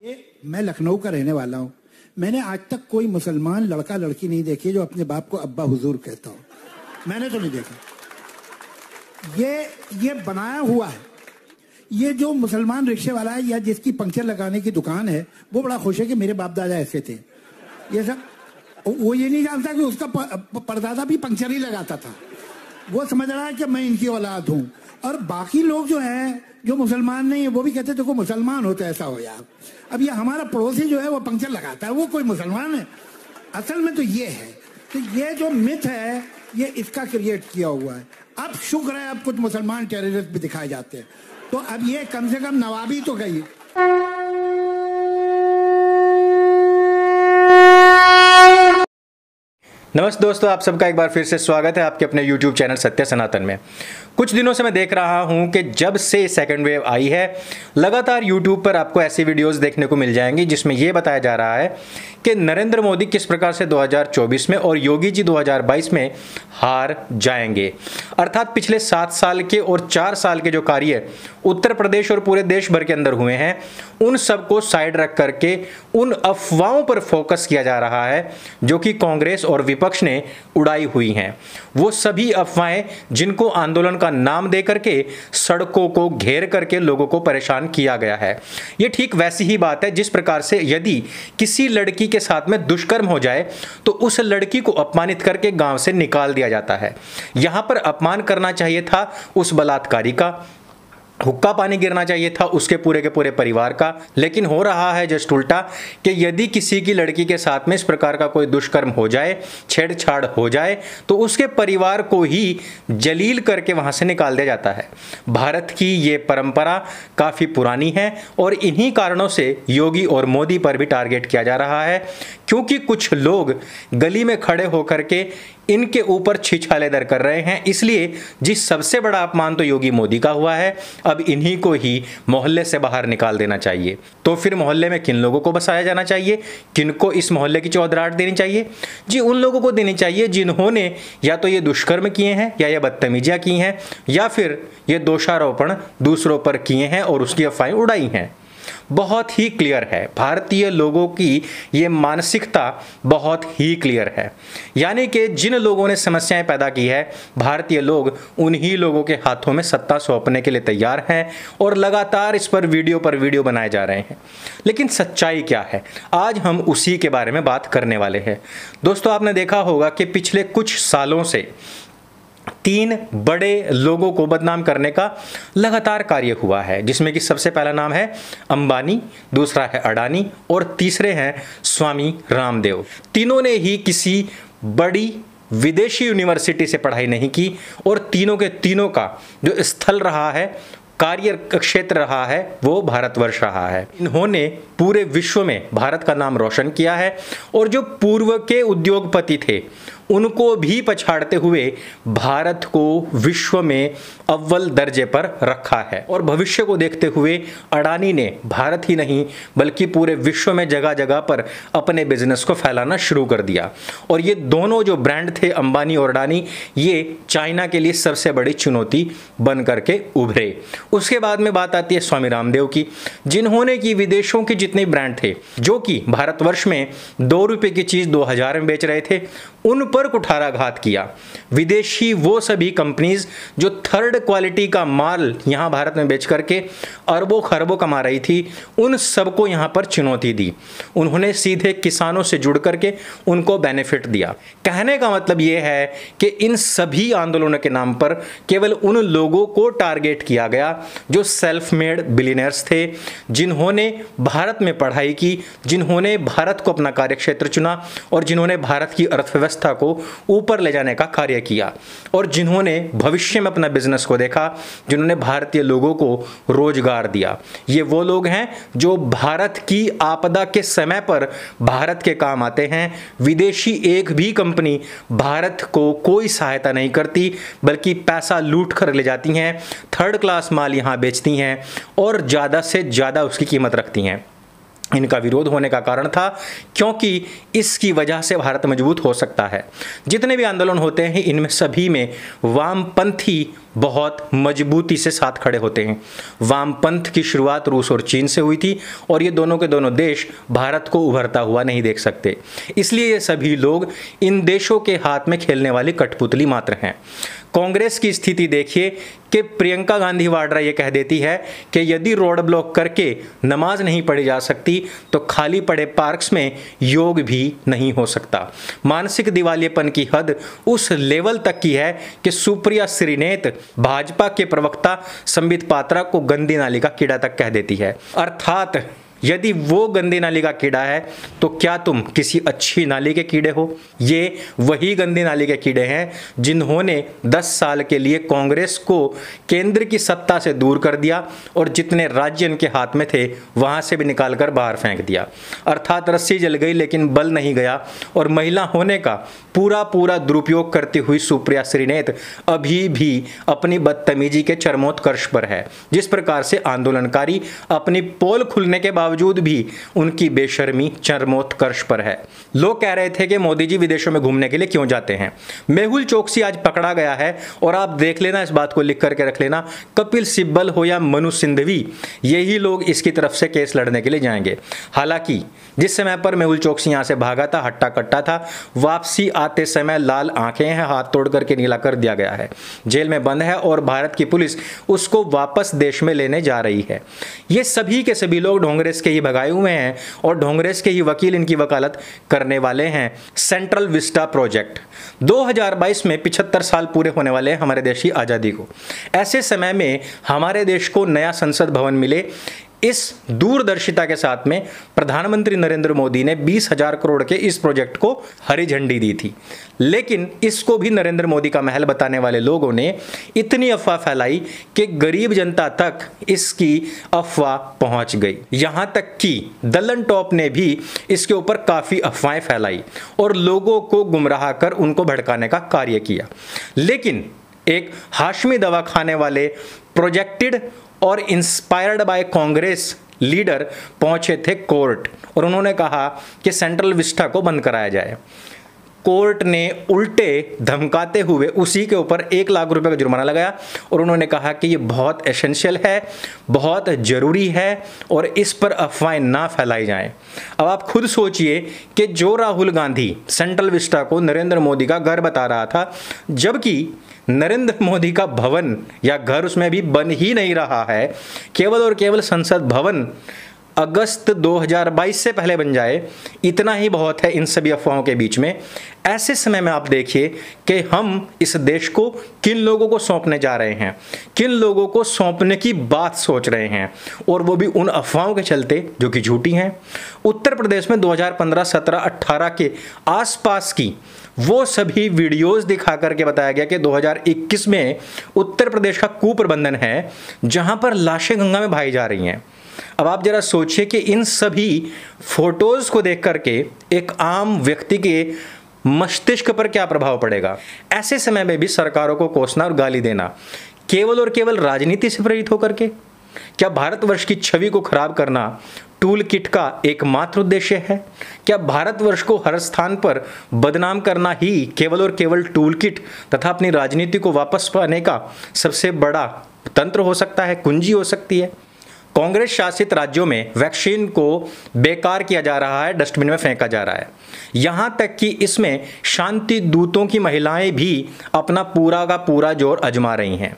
मैं लखनऊ का रहने वाला हूँ। मैंने आज तक कोई मुसलमान लड़का लड़की नहीं देखी जो अपने बाप को अब्बा हुजूर कहता हो। मैंने तो नहीं देखा। ये बनाया हुआ है। ये जो मुसलमान रिक्शे वाला है या जिसकी पंक्चर लगाने की दुकान है वो बड़ा खुश है कि मेरे बाप दादा ऐसे थे। ये सब वो ये नहीं जानता कि उसका परदादा भी पंक्चर ही लगाता था। वो समझ रहा है कि मैं इनकी औलाद हूँ। और बाकी लोग जो हैं जो मुसलमान नहीं है वो भी कहते देखो मुसलमान हो तो ऐसा हो यार। अब ये हमारा पड़ोसी जो है वो पंक्चर लगाता है, वो कोई मुसलमान है? असल में तो ये है। तो ये जो मिथ है ये इसका क्रिएट किया हुआ है। अब शुक्र है अब कुछ मुसलमान टेररिस्ट भी दिखाए जाते हैं, तो अब ये कम से कम नवाबी तो गई। नमस्ते दोस्तों, आप सबका एक बार फिर से स्वागत है आपके अपने YouTube चैनल सत्य सनातन में। कुछ दिनों से मैं देख रहा हूं कि जब से सेकंड वेव आई है लगातार YouTube पर आपको ऐसी वीडियोस देखने को मिल जाएंगी जिसमें यह बताया जा रहा है कि नरेंद्र मोदी किस प्रकार से 2024 में और योगी जी 2022 में हार जाएंगे। अर्थात पिछले 7 साल के और 4 साल के जो कार्य उत्तर प्रदेश और पूरे देश भर के अंदर हुए हैं उन सबको साइड रख करके उन अफवाहों पर फोकस किया जा रहा है जो कि कांग्रेस और विपक्ष ने उड़ाई हुई हैं। वो सभी अफवाहें जिनको आंदोलन का नाम दे करके सड़कों को घेर करके लोगों को परेशान किया गया है। ये ठीक वैसी ही बात है जिस प्रकार से यदि किसी लड़की के साथ में दुष्कर्म हो जाए तो उस लड़की को अपमानित करके गांव से निकाल दिया जाता है। यहां पर अपमान करना चाहिए था उस बलात्कारी का, हुक्का पानी गिरना चाहिए था उसके पूरे के पूरे परिवार का, लेकिन हो रहा है जस्ट उल्टा कि यदि किसी की लड़की के साथ में इस प्रकार का कोई दुष्कर्म हो जाए, छेड़छाड़ हो जाए तो उसके परिवार को ही जलील करके वहां से निकाल दिया जाता है। भारत की ये परंपरा काफ़ी पुरानी है और इन्हीं कारणों से योगी और मोदी पर भी टारगेट किया जा रहा है, क्योंकि कुछ लोग गली में खड़े होकर के इनके ऊपर छिछालेदर कर रहे हैं। इसलिए जिस सबसे बड़ा अपमान तो योगी मोदी का हुआ है, अब इन्हीं को ही मोहल्ले से बाहर निकाल देना चाहिए। तो फिर मोहल्ले में किन लोगों को बसाया जाना चाहिए, किनको इस मोहल्ले की चौधराहट देनी चाहिए? जी उन लोगों को देनी चाहिए जिन्होंने या तो ये दुष्कर्म किए हैं या ये बदतमीजियां की हैं या फिर ये दोषारोपण दूसरों पर किए हैं और उसकी अफवाहें उड़ाई हैं। बहुत ही क्लियर है, भारतीय लोगों की ये मानसिकता बहुत ही क्लियर है। यानी कि जिन लोगों ने समस्याएं पैदा की है भारतीय लोग उन्हीं लोगों के हाथों में सत्ता सौंपने के लिए तैयार हैं और लगातार इस पर वीडियो बनाए जा रहे हैं। लेकिन सच्चाई क्या है, आज हम उसी के बारे में बात करने वाले हैं। दोस्तों आपने देखा होगा कि पिछले कुछ सालों से 3 बड़े लोगों को बदनाम करने का लगातार कार्य हुआ है, जिसमें कि सबसे पहला नाम है अंबानी, दूसरा है अडानी और तीसरे हैं स्वामी रामदेव। तीनों ने ही किसी बड़ी विदेशी यूनिवर्सिटी से पढ़ाई नहीं की और तीनों के तीनों का जो स्थल रहा है, कार्य क्षेत्र रहा है, वो भारतवर्ष रहा है। इन्होंने पूरे विश्व में भारत का नाम रोशन किया है और जो पूर्व के उद्योगपति थे उनको भी पछाड़ते हुए भारत को विश्व में अव्वल दर्जे पर रखा है। और भविष्य को देखते हुए अडानी ने भारत ही नहीं बल्कि पूरे विश्व में जगह जगह पर अपने बिजनेस को फैलाना शुरू कर दिया। और ये दोनों जो ब्रांड थे अंबानी और अडानी, ये चाइना के लिए सबसे बड़ी चुनौती बन करके उभरे। उसके बाद में बात आती है स्वामी रामदेव की, जिन्होंने की विदेशों के जितने ब्रांड थे जो कि भारतवर्ष में 2 रुपए की चीज 2000 में बेच रहे थे उन पर कुठाराघात किया। विदेशी वो सभी कंपनीज जो थर्ड क्वालिटी का माल यहां भारत में बेच करके अरबों खरबों कमा रही थी उन सबको यहां पर चुनौती दी। उन्होंने सीधे किसानों से जुड़ करके उनको बेनिफिट दिया। कहने का मतलब यह है कि इन सभी आंदोलनों के नाम पर केवल उन लोगों को टारगेट किया गया जो सेल्फ मेड बिलियनर्स थे, जिन्होंने भारत में पढ़ाई की, जिन्होंने भारत को अपना कार्यक्षेत्र चुना और जिन्होंने भारत की अर्थव्यवस्था को ऊपर ले जाने का कार्य किया और जिन्होंने भविष्य में अपना बिजनेस को देखा, जिन्होंने भारतीय लोगों को रोजगार दिया। ये वो लोग हैं जो भारत की आपदा के समय पर भारत के काम आते हैं। विदेशी एक भी कंपनी भारत को कोई सहायता नहीं करती बल्कि पैसा लूट कर ले जाती हैं, थर्ड क्लास माल यहां बेचती हैं और ज़्यादा से ज़्यादा उसकी कीमत रखती हैं। इनका विरोध होने का कारण था, क्योंकि इसकी वजह से भारत मजबूत हो सकता है। जितने भी आंदोलन होते हैं इनमें सभी में वामपंथी बहुत मजबूती से साथ खड़े होते हैं। वामपंथ की शुरुआत रूस और चीन से हुई थी और ये दोनों के दोनों देश भारत को उभरता हुआ नहीं देख सकते, इसलिए ये सभी लोग इन देशों के हाथ में खेलने वाली कठपुतली मात्र हैं। कांग्रेस की स्थिति देखिए कि प्रियंका गांधी वाड्रा ये कह देती है कि यदि रोड ब्लॉक करके नमाज नहीं पढ़ी जा सकती तो खाली पड़े पार्क्स में योग भी नहीं हो सकता। मानसिक दिवालियेपन की हद उस लेवल तक की है कि सुप्रिया श्रीनेत भाजपा के प्रवक्ता संबित पात्रा को गंदी नाली का कीड़ा तक कह देती है। अर्थात यदि वो गंदी नाली का कीड़ा है तो क्या तुम किसी अच्छी नाली के कीड़े हो? ये वही गंदी नाली के कीड़े हैं जिन्होंने 10 साल के लिए कांग्रेस को केंद्र की सत्ता से दूर कर दिया और जितने राज्य इनके हाथ में थे वहां से भी निकालकर बाहर फेंक दिया। अर्थात रस्सी जल गई लेकिन बल नहीं गया और महिला होने का पूरा दुरुपयोग करती हुई सुप्रिया श्रीनेत अभी भी अपनी बदतमीजी के चरमोत्कर्ष पर है। जिस प्रकार से आंदोलनकारी अपनी पोल खुलने के बावजूद भी उनकी बेशर्मी चरमोत्कर्ष पर है। लोग कह रहे थे कि मोदी जी विदेशों में घूमने के लिए क्यों जाते हैं। मेहुल चोकसी आज पकड़ा गया है और आप देख लेना, इस बात को लिख करके रख लेना, कपिल सिब्बल हो या मनु सिंघवी, यही लोग इसकी तरफ से केस लड़ने के लिए जाएंगे। हालांकि जिस समय पर मेहुल चोकसी यहां से भागा था, हट्टा कट्टा था, वापसी आते समय लाल आंखें हैं, हाथ तोड़ करके नीला कर दिया गया है, जेल में बंद है और भारत की पुलिस उसको वापस देश में लेने जा रही है। ये सभी के सभी लोग ढोंगरेस के ही भगाए हुए हैं और ढोंगरेस के ही वकील इनकी वकालत करने वाले हैं। सेंट्रल विस्टा प्रोजेक्ट 2022 में 75 साल पूरे होने वाले हैं हमारे देश की आजादी को। ऐसे समय में हमारे देश को नया संसद भवन मिले, इस दूरदर्शिता के साथ में प्रधानमंत्री नरेंद्र मोदी ने 20,000 करोड़ के इस प्रोजेक्ट को हरी झंडी दी थी। लेकिन इसको भी नरेंद्र मोदी का महल बताने वाले लोगों ने इतनी अफवाह फैलाई कि गरीब जनता तक इसकी अफवाह पहुंच गई। यहां तक कि दलन टॉप ने भी इसके ऊपर काफी अफवाहें फैलाई और लोगों को गुमराह कर उनको भड़काने का कार्य किया। लेकिन एक हाशमी दवा खाने वाले प्रोजेक्टेड और इंस्पायर्ड बाय कांग्रेस लीडर पहुंचे थे कोर्ट और उन्होंने कहा कि सेंट्रल विस्टा को बंद कराया जाए। कोर्ट ने उल्टे धमकाते हुए उसी के ऊपर 1 लाख रुपए का जुर्माना लगाया और उन्होंने कहा कि ये बहुत एसेंशियल है, बहुत जरूरी है और इस पर अफवाहें ना फैलाई जाएं। अब आप खुद सोचिए कि जो राहुल गांधी सेंट्रल विस्टा को नरेंद्र मोदी का घर बता रहा था, जबकि नरेंद्र मोदी का भवन या घर उसमें भी बन ही नहीं रहा है, केवल और केवल संसद भवन अगस्त 2022 से पहले बन जाए, इतना ही बहुत है इन सभी अफवाहों के बीच में। ऐसे समय में आप देखिए कि हम इस देश को किन लोगों को सौंपने जा रहे हैं, किन लोगों को सौंपने की बात सोच रहे हैं, और वो भी उन अफवाहों के चलते जो कि झूठी हैं। उत्तर प्रदेश में 2015, 17, 18 के आसपास की वो सभी वीडियोस दिखा करके बताया गया कि 2021 में उत्तर प्रदेश का कुप्रबंधन है जहां पर लाशें गंगा में बहाई जा रही हैं। अब आप जरा सोचिए कि इन सभी फोटोज को देख करके एक आम व्यक्ति के मस्तिष्क पर क्या प्रभाव पड़ेगा। ऐसे समय में भी सरकारों को कोसना और गाली देना केवल और केवल राजनीति से प्रेरित होकर के, क्या भारतवर्ष की छवि को खराब करना टूल किट का एकमात्र उद्देश्य है? क्या भारतवर्ष को हर स्थान पर बदनाम करना ही केवल और केवल टूल किट तथा अपनी राजनीति को वापस पाने का सबसे बड़ा तंत्र हो सकता है, कुंजी हो सकती है? कांग्रेस शासित राज्यों में वैक्सीन को बेकार किया जा रहा है, डस्टबिन में फेंका जा रहा है। यहां तक कि इसमें शांति दूतों की महिलाएं भी अपना पूरा का पूरा जोर आजमा रही हैं।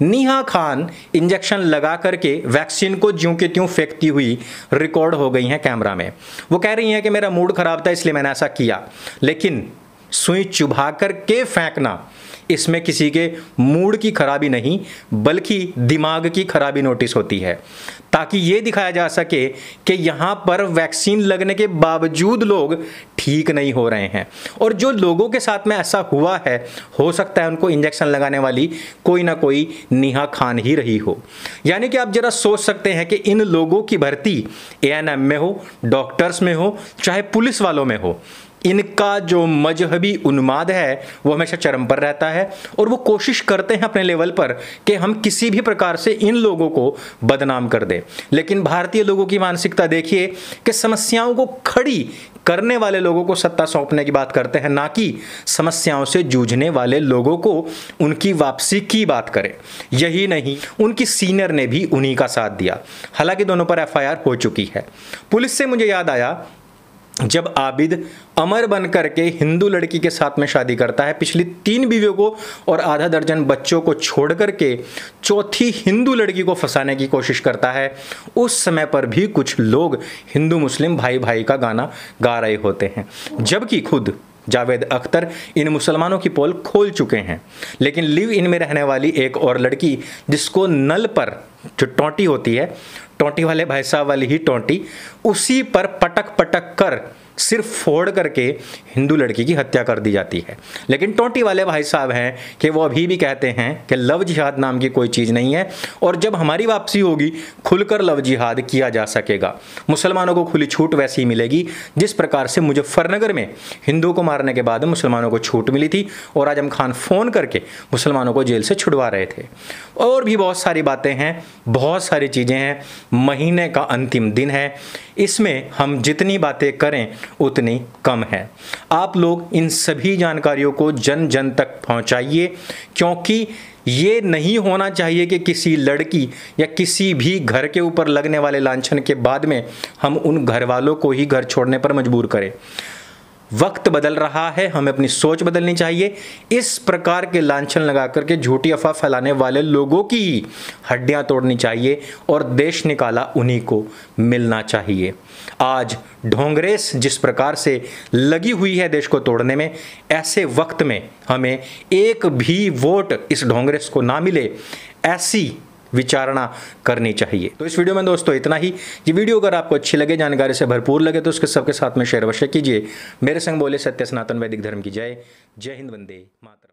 नेहा खान इंजेक्शन लगा करके वैक्सीन को ज्यों के त्यों फेंकती हुई रिकॉर्ड हो गई हैं कैमरा में। वो कह रही हैं कि मेरा मूड खराब था इसलिए मैंने ऐसा किया, लेकिन सुई चुभा करके फेंकना, इसमें किसी के मूड की खराबी नहीं बल्कि दिमाग की खराबी नोटिस होती है, ताकि ये दिखाया जा सके कि यहाँ पर वैक्सीन लगने के बावजूद लोग ठीक नहीं हो रहे हैं। और जो लोगों के साथ में ऐसा हुआ है, हो सकता है उनको इंजेक्शन लगाने वाली कोई ना कोई नेहा खान ही रही हो। यानी कि आप जरा सोच सकते हैं कि इन लोगों की भर्ती ANM में हो, डॉक्टर्स में हो, चाहे पुलिस वालों में हो, इनका जो मजहबी उन्माद है वो हमेशा चरम पर रहता है और वो कोशिश करते हैं अपने लेवल पर कि हम किसी भी प्रकार से इन लोगों को बदनाम कर दें। लेकिन भारतीय लोगों की मानसिकता देखिए कि समस्याओं को खड़ी करने वाले लोगों को सत्ता सौंपने की बात करते हैं, ना कि समस्याओं से जूझने वाले लोगों को उनकी वापसी की बात करें। यही नहीं, उनकी सीनियर ने भी उन्हीं का साथ दिया। हालांकि दोनों पर एफआईआर हो चुकी है। पुलिस से मुझे याद आया, जब आबिद अमर बन करके हिंदू लड़की के साथ में शादी करता है, पिछली 3 बीवियों को और आधा दर्जन बच्चों को छोड़ करके चौथी हिंदू लड़की को फंसाने की कोशिश करता है, उस समय पर भी कुछ लोग हिंदू मुस्लिम भाई भाई का गाना गा रहे होते हैं, जबकि खुद जावेद अख्तर इन मुसलमानों की पोल खोल चुके हैं। लेकिन लिव इन में रहने वाली एक और लड़की, जिसको नल पर जो टोंटी होती है, टोंटी वाले भाई साहब वाली ही टोंटी, उसी पर पटक पटक कर सिर्फ फोड़ करके हिंदू लड़की की हत्या कर दी जाती है। लेकिन टोंटी वाले भाई साहब हैं कि वो अभी भी कहते हैं कि लव जिहाद नाम की कोई चीज़ नहीं है, और जब हमारी वापसी होगी खुलकर लव जिहाद किया जा सकेगा। मुसलमानों को खुली छूट वैसी ही मिलेगी जिस प्रकार से मुजफ्फरनगर में हिंदुओं को मारने के बाद मुसलमानों को छूट मिली थी और आजम खान फ़ोन करके मुसलमानों को जेल से छुड़वा रहे थे। और भी बहुत सारी बातें हैं, बहुत सारी चीज़ें हैं। महीने का अंतिम दिन है, इसमें हम जितनी बातें करें उतनी कम है। आप लोग इन सभी जानकारियों को जन जन तक पहुंचाइए, क्योंकि ये नहीं होना चाहिए कि किसी लड़की या किसी भी घर के ऊपर लगने वाले लांछन के बाद में हम उन घर वालों को ही घर छोड़ने पर मजबूर करें। वक्त बदल रहा है, हमें अपनी सोच बदलनी चाहिए। इस प्रकार के लांछन लगा करके झूठी अफवाह फैलाने वाले लोगों की हड्डियां तोड़नी चाहिए और देश निकाला उन्हीं को मिलना चाहिए। आज ढोंगरेस जिस प्रकार से लगी हुई है देश को तोड़ने में, ऐसे वक्त में हमें एक भी वोट इस ढोंगरेस को ना मिले, ऐसी विचारणा करनी चाहिए। तो इस वीडियो में दोस्तों इतना ही। ये वीडियो अगर आपको अच्छी लगे, जानकारी से भरपूर लगे, तो उसके सबके साथ में शेयर अवश्य कीजिए। मेरे संग बोले सत्य सनातन वैदिक धर्म की जय। जय हिंद, वंदे मातरम।